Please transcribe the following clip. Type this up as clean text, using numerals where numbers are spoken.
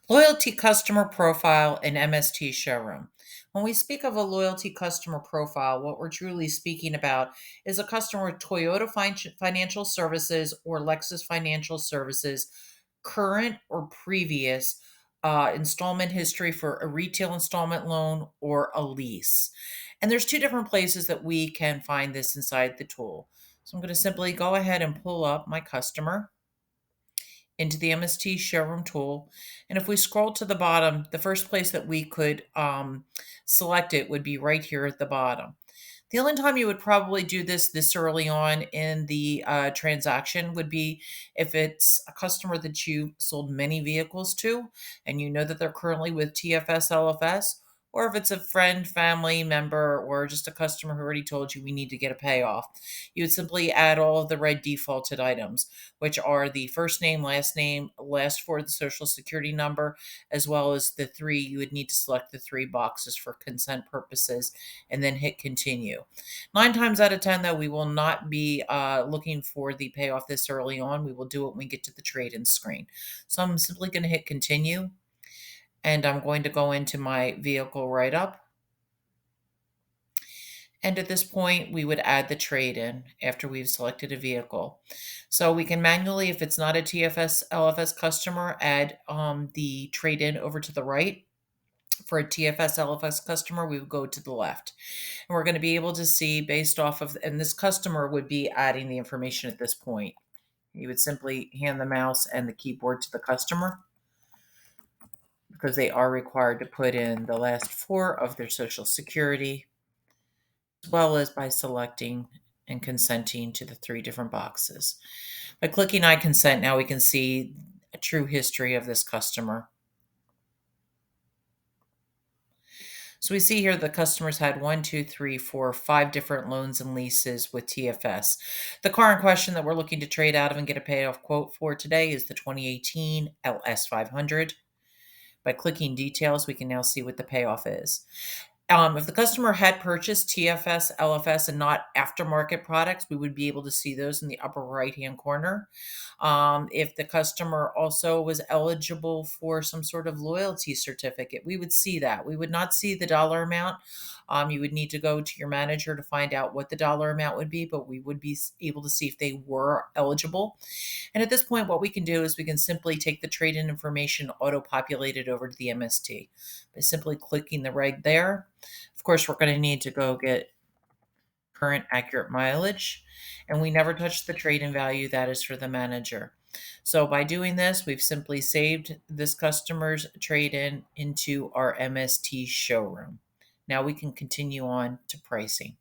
Loyalty customer profile in MST showroom. When we speak of a loyalty customer profile, what we're truly speaking about is a customer with Toyota Financial Services or Lexus Financial Services, current or previous installment history for a retail installment loan or a lease. And there's two different places that we can find this inside the tool. So I'm going to simply go ahead and pull up my customer into the MST showroom tool. And if we scroll to the bottom, the first place that we could select it would be right here at the bottom. The only time you would probably do this early on in the transaction would be if it's a customer that you sold many vehicles to and you know that they're currently with TFS LFS, or if it's a friend, family member, or just a customer who already told you we need to get a payoff. You would simply add all of the red defaulted items, which are the first name, last four of the social security number, as well as the three. You would need to select the three boxes for consent purposes and then hit continue. 9 times out of 10, though, we will not be looking for the payoff this early on. We will do it when we get to the trade-in screen. So I'm simply going to hit continue, and I'm going to go into my vehicle write-up. And at this point, we would add the trade-in after we've selected a vehicle. So we can manually, if it's not a TFS LFS customer, add the trade-in over to the right. For a TFS LFS customer, we would go to the left. And we're going to be able to see based off of, and this customer would be adding the information at this point. You would simply hand the mouse and the keyboard to the customer because they are required to put in the last four of their social security, as well as by selecting and consenting to the three different boxes. By clicking I consent, now we can see a true history of this customer. So we see here the customers had 5 different loans and leases with TFS. The car in question that we're looking to trade out of and get a payoff quote for today is the 2018 LS 500. By clicking details, we can now see what the payoff is. If the customer had purchased TFS, LFS, and not aftermarket products, we would be able to see those in the upper right-hand corner. If the customer also was eligible for some sort of loyalty certificate, we would see that. We would not see the dollar amount. You would need to go to your manager to find out what the dollar amount would be, but we would be able to see if they were eligible. And at this point, what we can do is we can simply take the trade-in information, auto-populate it over to the MST by simply clicking the reg there. Of course, we're going to need to go get current accurate mileage, and we never touch the trade-in value. That is for the manager. So by doing this, we've simply saved this customer's trade-in into our MST showroom. Now we can continue on to pricing.